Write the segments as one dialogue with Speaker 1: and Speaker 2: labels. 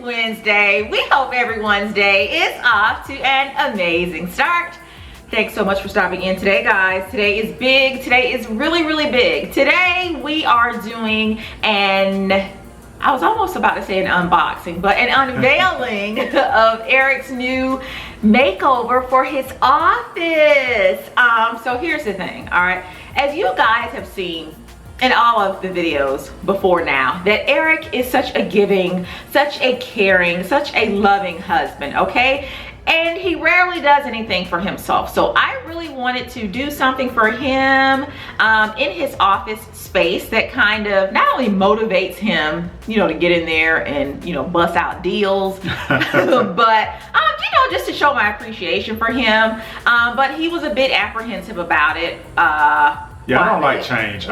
Speaker 1: Wednesday. We hope everyone's day is off to an amazing start. Thanks so much for stopping in today, guys. Today is big. Today is really, really big. Today we are doing I was almost about to say an unboxing, but an unveiling of Erik's new makeover for his office. So here's the thing, all right? As you guys have seen in all of the videos before now, that Erik is such a giving, such a caring, such a loving husband, okay? And he rarely does anything for himself. So I really wanted to do something for him in his office space that kind of not only motivates him, you know, to get in there and, you know, bust out deals, but, you know, just to show my appreciation for him. But he was a bit apprehensive about it.
Speaker 2: Yeah, I don't like change.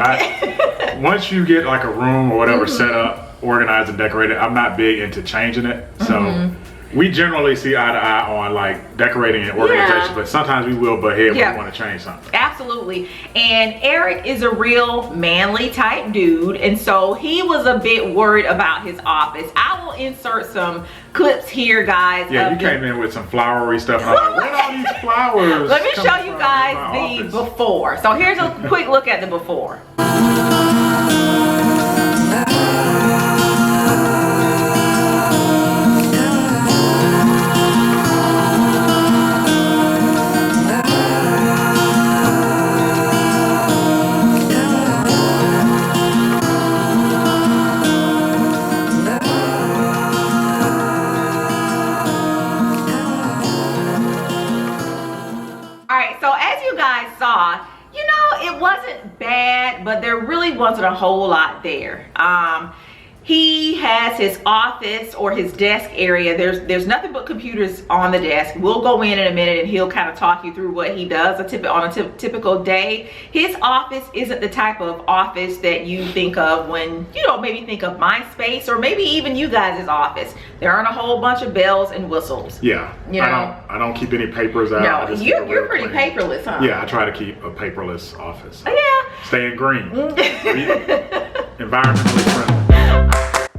Speaker 2: Once you get like a room or whatever set up, organized and decorated, I'm not big into changing it. So we generally see eye to eye on like decorating and organization, but sometimes we will butt head when we want to change something.
Speaker 1: Absolutely. And Erik is a real manly type dude, and so he was a bit worried about his office. I will insert some clips here, guys.
Speaker 2: Yeah, you came in with some flowery stuff. And I was like, where are all these flowers?
Speaker 1: Let me show you guys the before. So here's a quick look at the before. So as you guys saw, you know, it wasn't bad, but there really wasn't a whole lot there. He has his office or his desk area. There's nothing but computers on the desk. We'll go in a minute and he'll kind of talk you through what he does on a typical day. His office isn't the type of office that you think of when, you know, maybe think of my space or maybe even you guys' office. There aren't a whole bunch of bells and whistles.
Speaker 2: Yeah, you know? I don't keep any papers out.
Speaker 1: No, you're pretty paperless, huh?
Speaker 2: Yeah, I try to keep a paperless office.
Speaker 1: Yeah.
Speaker 2: Staying green. Environmentally friendly.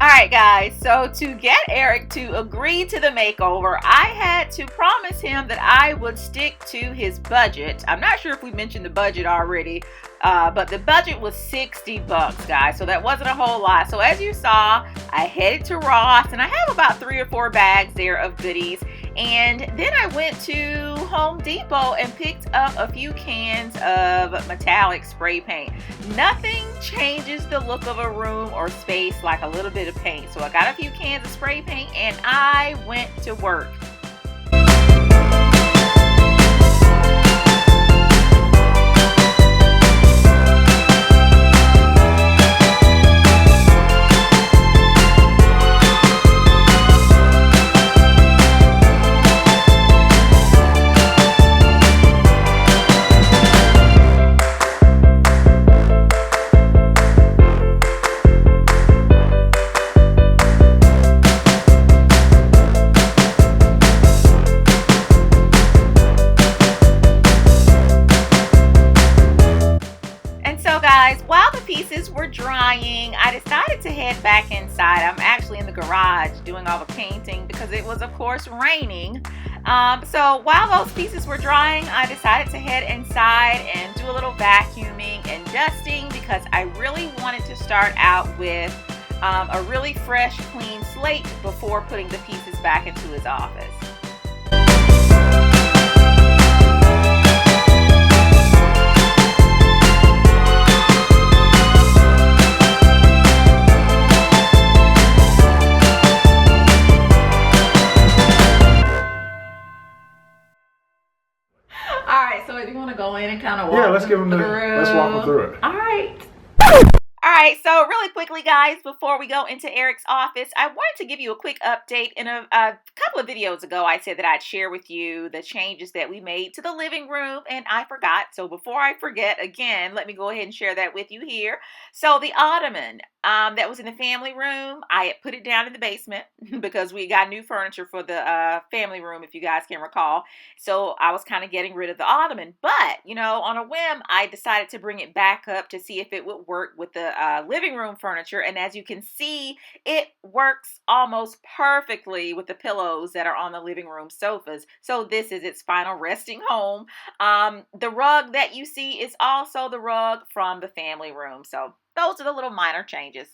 Speaker 1: All right, guys, so to get Erik to agree to the makeover, I had to promise him that I would stick to his budget. I'm not sure if we mentioned the budget already, but the budget was $60, guys, so that wasn't a whole lot. So as you saw, I headed to Ross, and I have about 3 or 4 bags there of goodies. And then I went to Home Depot and picked up a few cans of metallic spray paint. Nothing changes the look of a room or space like a little bit of paint. So I got a few cans of spray paint and I went to work. While the pieces were drying, I decided to head back inside. I'm actually in the garage doing all the painting because it was, of course, raining. So while those pieces were drying, I decided to head inside and do a little vacuuming and dusting because I really wanted to start out with a really fresh, clean slate before putting the pieces back into his office. So if you want to go in and kind of walk
Speaker 2: let's walk them through it.
Speaker 1: All right, so really quickly, guys, before we go into Erik's office, I wanted to give you a quick update. In a couple of videos ago, I said that I'd share with you the changes that we made to the living room, and I forgot. So before I forget, again, let me go ahead and share that with you here. So the ottoman, that was in the family room. I had put it down in the basement because we got new furniture for the family room, if you guys can recall. So I was kind of getting rid of the ottoman. But, you know, on a whim, I decided to bring it back up to see if it would work with the living room furniture. And as you can see, it works almost perfectly with the pillows that are on the living room sofas. So this is its final resting home. The rug that you see is also the rug from the family room. So those are the little minor changes.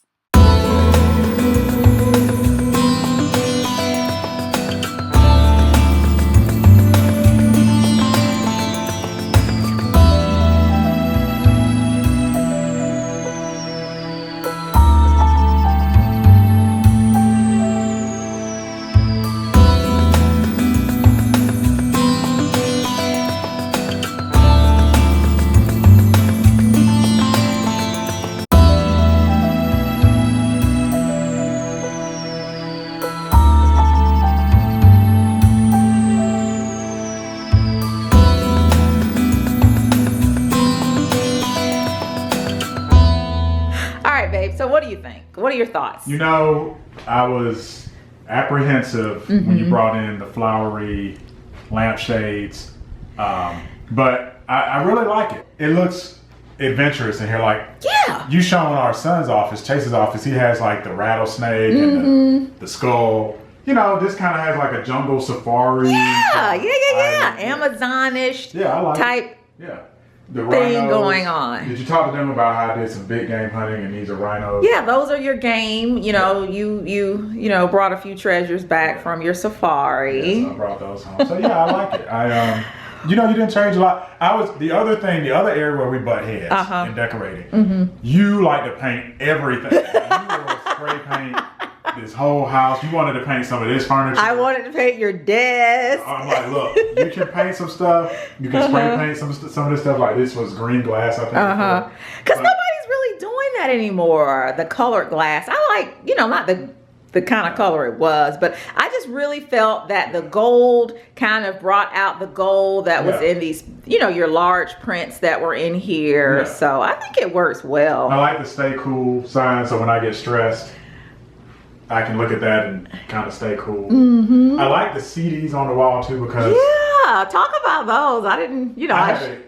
Speaker 1: So what do you think? What are your thoughts?
Speaker 2: You know, I was apprehensive when you brought in the flowery lampshades, but I really like it. It looks adventurous in here. Like,
Speaker 1: yeah,
Speaker 2: you showing our son's office, Chase's office, he has like the rattlesnake and the skull. You know, this kind of has like a jungle safari.
Speaker 1: Yeah. Amazonish type.
Speaker 2: Yeah. The
Speaker 1: thing
Speaker 2: rhinos,
Speaker 1: going on.
Speaker 2: Did you talk to them about how I did some big game hunting and these are rhinos?
Speaker 1: Yeah, those are your game. You know, you know, brought a few treasures back from your safari.
Speaker 2: Yes, I brought those home. So yeah, I like it. You know, you didn't change a lot. The other area where we butt heads in decorating. You like to paint everything. You will spray paint this whole house. You wanted to paint some of this furniture.
Speaker 1: I wanted to paint your desk.
Speaker 2: I'm like, look, you can paint some stuff. You can spray paint some of this stuff. Like this was green glass, I think.
Speaker 1: Because nobody's really doing that anymore. The colored glass. I like, you know, not the kind of color it was, but I just really felt that the gold kind of brought out the gold that was in these, you know, your large prints that were in here. So I think it works well.
Speaker 2: I like the stay cool sign, so when I get stressed, I can look at that and kind of stay cool. I like the CDs on the wall too because
Speaker 1: talk about those. I didn't, you know.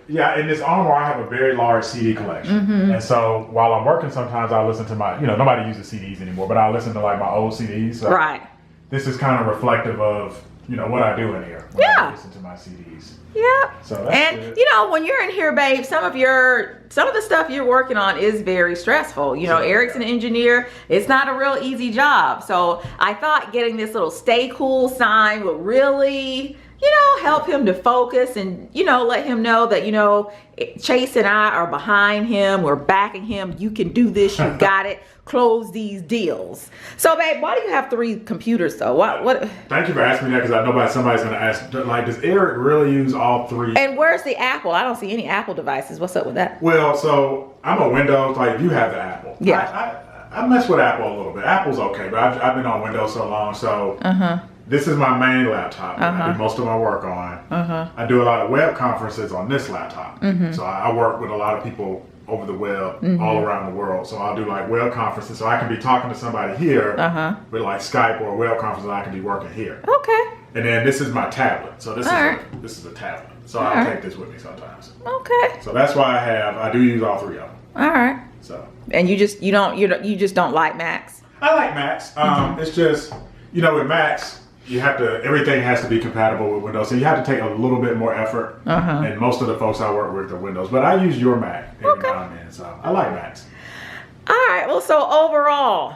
Speaker 2: In this armoire I have a very large CD collection, and so while I'm working, sometimes I listen to my, you know, nobody uses CDs anymore, but I listen to like my old CDs. So
Speaker 1: right.
Speaker 2: This is kind of reflective of, you know, what I do in here when I listen to my CDs.
Speaker 1: Yeah.
Speaker 2: So that's good.
Speaker 1: You know, when you're in here, babe, some of the stuff you're working on is very stressful. You know, Erik's an engineer. It's not a real easy job. So I thought getting this little stay cool sign would really, you know, help him to focus and, you know, let him know that, you know, Chase and I are behind him. We're backing him. You can do this. You got it. Close these deals. So, babe, why do you have 3 computers though? What?
Speaker 2: Thank you for asking me that, because I know somebody's going to ask, like, does Erik really use all 3?
Speaker 1: And where's the Apple? I don't see any Apple devices. What's up with that?
Speaker 2: Well, so I'm a Windows, like you have the Apple.
Speaker 1: Yeah.
Speaker 2: I mess with Apple a little bit. Apple's okay, but I've been on Windows so long, so this is my main laptop that I do most of my work on. I do a lot of web conferences on this laptop. So I work with a lot of people over the web all around the world. So I'll do like web conferences, so I can be talking to somebody here with like Skype or a web conference, and I can be working here.
Speaker 1: Okay.
Speaker 2: And then this is my tablet. So this is a tablet. So I'll take this with me sometimes.
Speaker 1: Okay.
Speaker 2: So that's why I do use all 3 of them.
Speaker 1: All right.
Speaker 2: So.
Speaker 1: And you just don't like Macs?
Speaker 2: I like Macs. It's just, you know, with Macs, everything has to be compatible with Windows. So you have to take a little bit more effort. And most of the folks I work with are Windows. But I use your Mac every now and then. So I like Macs.
Speaker 1: All right. Well, so overall,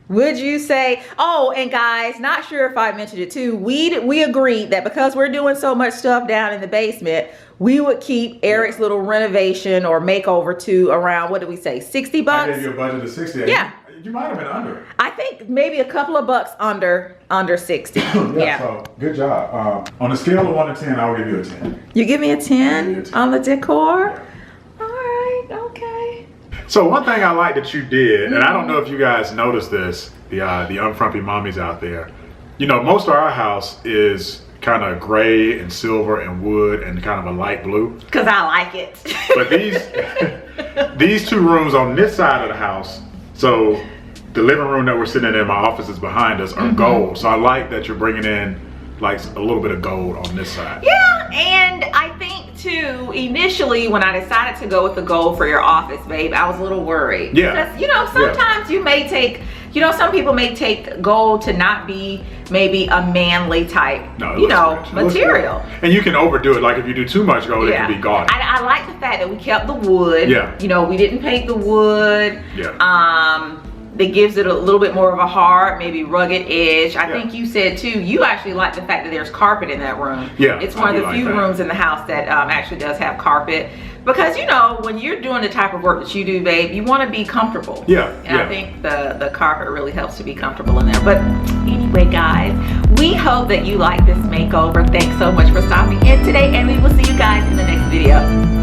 Speaker 1: would you say, oh, and guys, not sure if I mentioned it too, we agreed that because we're doing so much stuff down in the basement, we would keep Erik's little renovation or makeover to around, what did we say, $60?
Speaker 2: I gave you a budget of 60.
Speaker 1: Yeah.
Speaker 2: You might have been under.
Speaker 1: I think maybe a couple of bucks under 60.
Speaker 2: So good job. On a scale of 1 to 10, I'll give you a 10.
Speaker 1: You give me a 10 on the decor?
Speaker 2: Yeah.
Speaker 1: All right, okay.
Speaker 2: So one thing I like that you did, and I don't know if you guys noticed this, the UnFrumpy mommies out there, you know, most of our house is kind of gray and silver and wood and kind of a light blue. Because
Speaker 1: I like it.
Speaker 2: But these 2 rooms on this side of the house So the living room that we're sitting in my office is behind us are gold. So I like that you're bringing in like a little bit of gold on this side.
Speaker 1: Yeah, and I think too, initially when I decided to go with the gold for your office, babe, I was a little worried.
Speaker 2: Yeah.
Speaker 1: Because, you know, sometimes you may take, you know, some people may take gold to not be maybe a manly type, material.
Speaker 2: And you can overdo it. Like if you do too much gold, it can be gaudy.
Speaker 1: I like the fact that we kept the wood.
Speaker 2: Yeah.
Speaker 1: You know, we didn't paint the wood.
Speaker 2: Yeah.
Speaker 1: That gives it a little bit more of a hard, maybe rugged edge. I think you said too, you actually like the fact that there's carpet in that room.
Speaker 2: Yeah.
Speaker 1: It's one of the few rooms in the house that actually does have carpet. Because, you know, when you're doing the type of work that you do, babe, you want to be comfortable.
Speaker 2: Yeah.
Speaker 1: And I think the carpet really helps to be comfortable in there. But anyway, guys, we hope that you like this makeover. Thanks so much for stopping in today, and we will see you guys in the next video.